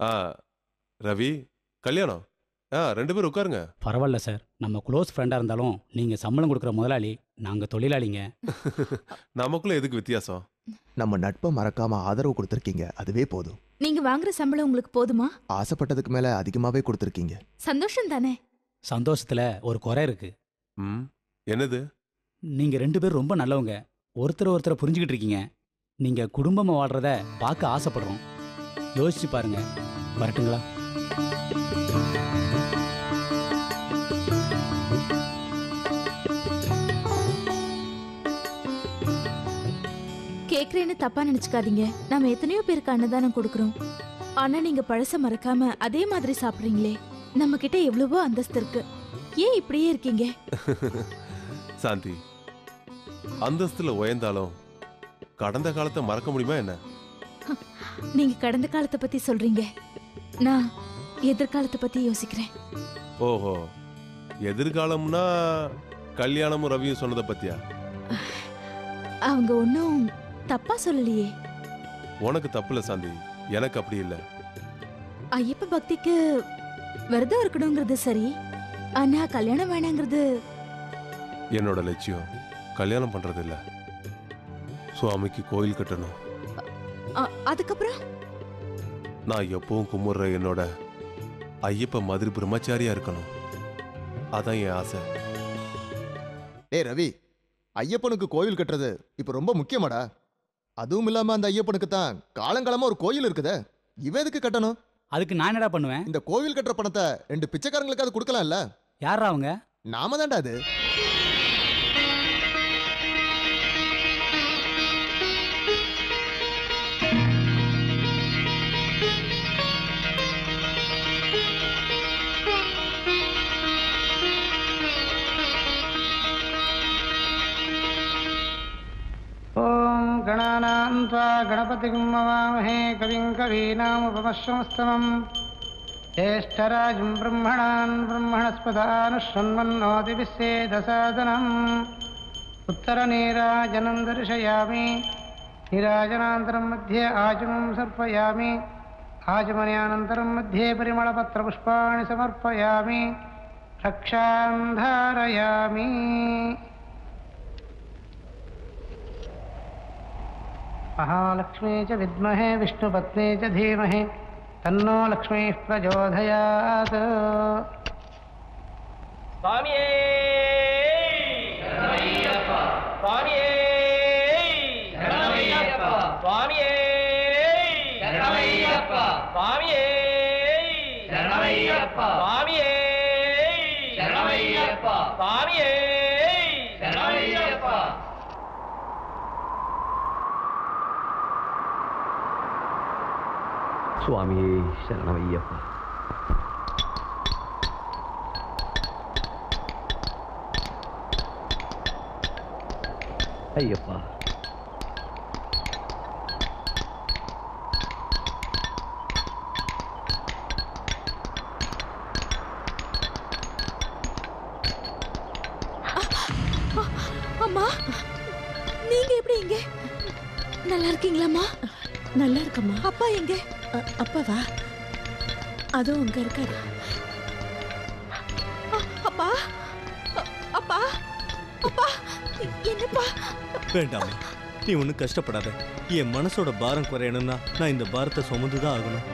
ஆ ரவி, கல்யாணம். 2 பேரும் உட்காருங்க. பரவாயில்ல சார், நம்ம க்ளோஸ் ஃப்ரெண்டாக இருந்தாலும் நீங்கள் சம்பளம் கொடுக்குற முதலாளி, நாங்கள் தொழிலாளிங்க. நமக்குள்ள எதுக்கு வித்தியாசம்? நம்ம நட்பை மறக்காம ஆதரவு கொடுத்துருக்கீங்க, அதுவே போதும். நீங்க வாங்குற சம்பளம் உங்களுக்கு போதுமா? ஆசைப்பட்டதுக்கு மேல அதிகமாவே கொடுத்துருக்கீங்க. சந்தோஷம் தானே? சந்தோஷத்தில் ஒரு குறை இருக்கு. ம், என்னது? நீங்கள் 2 பேரும் ரொம்ப நல்லவங்க, ஒருத்தரை புரிஞ்சுக்கிட்டு இருக்கீங்க. நீங்கள் குடும்பமாக வாழ்கிறத பார்க்க ஆசைப்படுறோம். யோசிச்சு பாருங்க. வரட்டுங்களா? கேக்குறேன்னு தப்பா நினைச்சுக்காதீங்க. நாம எத்தனையோ பேருக்கு அன்னதானம் கொடுக்கறோம். ஆனா நீங்க பழச மறக்காம அதே மாதிரி சாப்பிடுறீங்களே. நம்ம கிட்ட எவ்வளவோ அந்தஸ்து இருக்கு. ஏன் இப்படியே இருக்கீங்க? சாந்தி, அந்தஸ்துல உயர்ந்தாலும் கடந்த காலத்தை மறக்க முடியுமா என்ன? நீங்க கடந்த காலத்தை பத்தி சொல்றீங்க, நான் எதிர்காலத்தை பத்தி யோசிக்கிறேன். ஓஹோ, எதிர்காலம்னா கல்யாணமும் ரவியும் சொன்னதை பத்தியா? அவங்க ஒன்னும் தப்பா சொல்லலையே. உனக்கு தப்புல சாந்தி, எனக்கு அப்படி இல்லை. ஐயப்ப பக்திக்கு விரதம் இருக்கணுங்கிறது சரி, ஆனா கல்யாணம் வேணாங்கிறது. என்னோட லட்சியம் கல்யாணம் பண்றது இல்ல, சுவாமிக்கு கோயில் கட்டணும். அதுக்கப்புறம் நான் எப்பவும் கும்பிடுற என்னோட ஐயப்ப மாதிரி பிரம்மச்சாரியா இருக்கணும். அதான் என் ஆசை. டே ரவி, ஐயப்பனுக்கு கோயில் கட்டுறது இப்ப ரொம்ப முக்கியமாடா. அதுவும் இல்லாம அந்த ஐயப்பனுக்கு தான் காலங்காலமா ஒரு கோயில் இருக்குதே, இவ எதுக்கு கட்டணும்? அதுக்கு நான் என்னடா பண்ணுவேன்? இந்த கோவில் கட்டுற பணத்தை 2 பிச்சைக்காரங்களுக்கு அது கொடுக்கலாம்ல. யாரா அவங்க? நாம தான்டா அது. गणानान्त्वा गणपतिं मवामहे कविं कवीनामुपमश्रमस्तमम् ज्येष्ठराजं ब्रह्मणान् ब्रह्मणस्पदानुष्वन्मन्नोतिभिस्सेदसादनम् उत्तरनीराजनं दर्शयामि नीराजनान्तरं मध्ये आचमं सर्पयामि आचमनयानन्तरं मध्ये परिमलपत्रपुष्पाणि समर्पयामि रक्षां धारयामि महालक्ष्मी च विद्महे विष्णुपत्नी च धीमहि तन्नो लक्ष्मीः प्रचोदयात्। स्वामिये शरणमय्यप्पा, स्वामिये शरणमय्यप्पा, स्वामिये शरणमय्यप्पा, स्वामिये शरणमय्यप्पा, स्वामिये शरणमय्यप्पा, स्वामिये शरणमय्यप्पा। சுவாமியே சரணமையப்பா. ஐயப்பா, அம்மா, நீங்க எப்படி இங்க? நல்லா இருக்கீங்களாம்மா? நல்லா இருக்கம்மா. அப்பா எங்க? அப்பாவா? அதுவும் அங்க இருக்காரு. அப்பா, அப்பா, அப்பா, என்னப்பா? வேண்டாமா, நீ ஒன்றும் கஷ்டப்படாத. என் மனசோட பாரம் குறையணும்னா நான் இந்த பாரத்தை சுமந்துதான் ஆகணும்.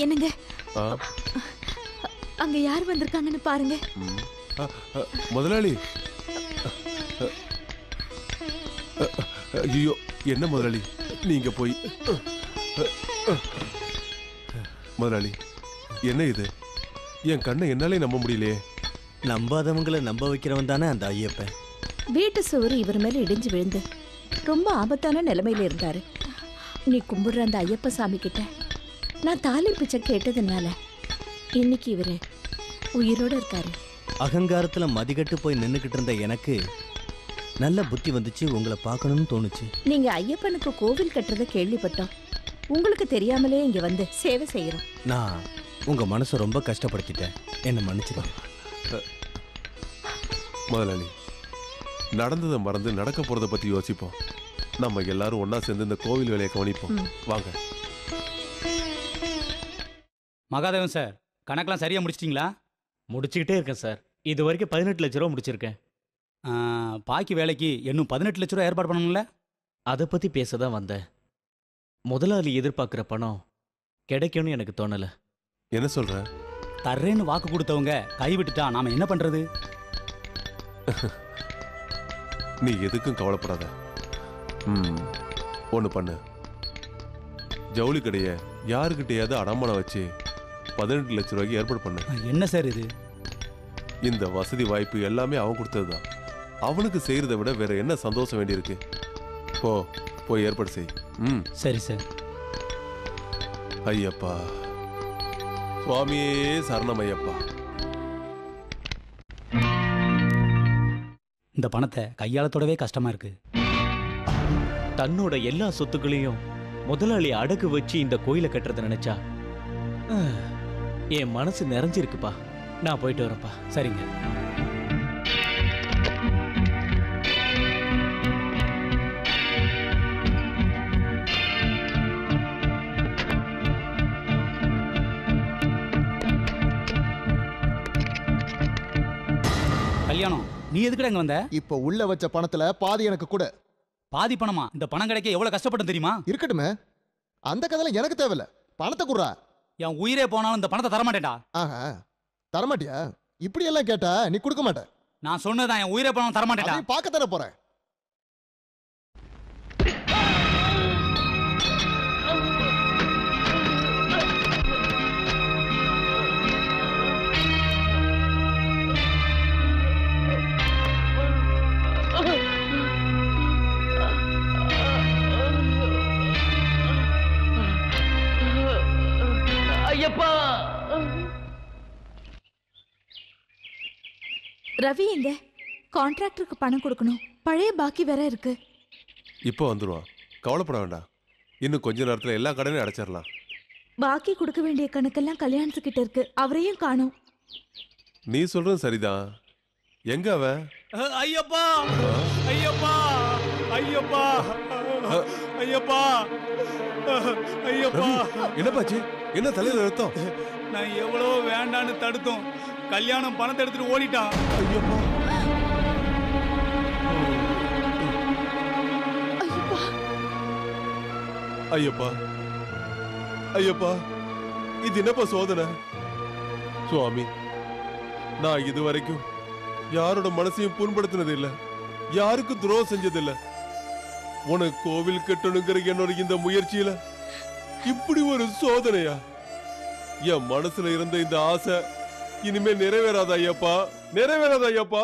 என்னங்க, அங்க யார் வந்திருக்காங்கன்னு பாருங்க. முதலாளி, ஐயோ, என்ன முதலாளி நீங்க போய். முதலாளி, என்ன இது? என் கண்ணை என்னாலே நம்ப முடியலையே. நம்பாதவங்களை நம்ப வைக்கிறவன் தானே அந்த ஐயப்பன். வீட்டு சுவர் இவர் மேல இடிஞ்சு விழுந்து ரொம்ப ஆபத்தான நிலைமையில இருந்தாரு. நீ கும்பிடுற அந்த ஐயப்ப சாமி கிட்ட நான் தாலி பிச்சை கேட்டதுனால இன்னைக்கு இவரு உயிரோட இருக்காரு. அகங்காரத்துல மதிகட்டு போய் நின்னுக்கிட்டு இருந்த எனக்கு நல்ல புத்தி வந்துச்சு, உங்களை பார்க்கணும்னு தோணுச்சு. நீங்க ஐயப்பனுக்கு கோவில் கட்டுறத கேள்விப்பட்டோம். உங்களுக்கு தெரியாமலே இங்க வந்து சேவை செய்யறோம். நான் உங்க மனசை ரொம்ப கஷ்டப்படுத்திட்டேன், என்ன மன்னிச்சிருங்க. முதலாளி, நடந்ததை மறந்து நடக்க போறதை பத்தி யோசிப்போம். நம்ம எல்லாரும் ஒண்ணா சேர்ந்து இந்த கோவில் வேலையை கவனிப்போம். வாங்க. மகாதேவன் சார், கணக்கெல்லாம் சரியா முடிச்சிட்டிங்களா? முடிச்சுக்கிட்டே இருக்கேன் சார். இது வரைக்கும் 18 லட்ச ரூபா முடிச்சிருக்கேன். பாக்கி வேலைக்கு இன்னும் 18 லட்ச ரூபா ஏற்பாடு பண்ணணும்ல? அதை பற்றி பேச தான் வந்தேன். முதலாளி எதிர்பார்க்குற பணம் கிடைக்கும்னு எனக்கு தோணலை. என்ன சொல்ற? தர்றேன்னு வாக்கு கொடுத்தவங்க கைவிட்டுட்டா நாம என்ன பண்றது? நீ எதுக்கும் கவலைப்படாத. ஒண்ணு பண்ணு, ஜவுளி கடைய யாருக்கிட்டையாவது அடமானம் வச்சு 18 லட்ச ரூபாய்க்கு ஏற்பாடு பண்ணு. என்ன சார் இது? இந்த வசதி வாய்ப்பு எல்லாமே அவன் கொடுத்ததுதான். அவனுக்கு செய்யறதை விட வேற என்ன சந்தோஷம் வேண்டியிருக்கு? போய் ஏற்பாடு செய். சரி சார். ஐயப்பா, சுவாமியே சரணம் ஐயப்பா. இந்த பணத்தை கையாள தொடவே கஷ்டமா இருக்கு. தன்னோட எல்லா சொத்துக்களையும் முதலாளி அடகு வச்சு இந்த கோயிலை கட்டுறதை நினைச்சா என் மனசு நிறைஞ்சிருக்குப்பா. நான் போயிட்டு வரேன்ப்பா. சரிங்க. கல்யாணம், நீ எதுக்குடா இங்க வந்த? இப்போ உள்ள வச்ச பணத்துல பாதி எனக்கு கூட. பாதி பணமா? இந்த பணம் கிடைக்க எவ்வளவு கஷ்டப்பட்டு தெரியுமா? இருக்கட்டுமே, அந்த கதையில எனக்கு தேவையில்ல. பணத்தை குடுறா. என் உயிரே போனாலும் இந்த பணத்தை தரமாட்டேன்டா. ஆஹா, தரமாட்டியா? இப்படி எல்லாம் கேட்டா நீ கொடுக்க மாட்ட. நான் சொன்னதான், என் உயிரே போனாலும் தரமாட்டேன்டா. பார்க்க தர போறேன். ஐயப்பா, ரவி எங்க? கான்ட்ராக்டருக்கு பணம் கொடுக்கணும். பழைய பாக்கி வேற இருக்கு. இப்போ வந்துருவான், கவலைப்பட வேண்டாம். இன்னும் கொஞ்ச நேரத்துல எல்லா கடனையும் அடைச்சிடலாம். பாக்கி கொடுக்க வேண்டிய கணக்கெல்லாம் கல்யாணத்துக்கிட்ட இருக்கு. அவரையும் காணோம். நீ சொல்றது சரிதான். எங்க அவன்? ஐயப்பா, ஐயப்பா, ஐயப்பா, ஐயப்பா, ஐயப்பா. என்னப்பாச்சு? என்ன தலையில ரத்தம்? நான் எவ்வளவோ வேண்டான்னு தடுத்தோம். கல்யாணம் பணத்தை எடுத்துட்டு ஓடிட்டான். ஐயப்பா, ஐயப்பா, ஐயப்பா, இது என்னப்பா சோதனை? சுவாமி, நான் இதுவரைக்கும் யாரோட மனசையும் புண்படுத்தினது இல்ல, யாருக்கும் துரோகம் செஞ்சது இல்ல. உனக்கு கோவில் கட்டணுங்கிற என்னோட இந்த முயற்சியில இப்படி ஒரு சோதனையா? என் மனசுல இருந்த இந்த ஆசை இனிமே நிறைவேறாத ஐயப்பா, நிறைவேறாத ஐயப்பா.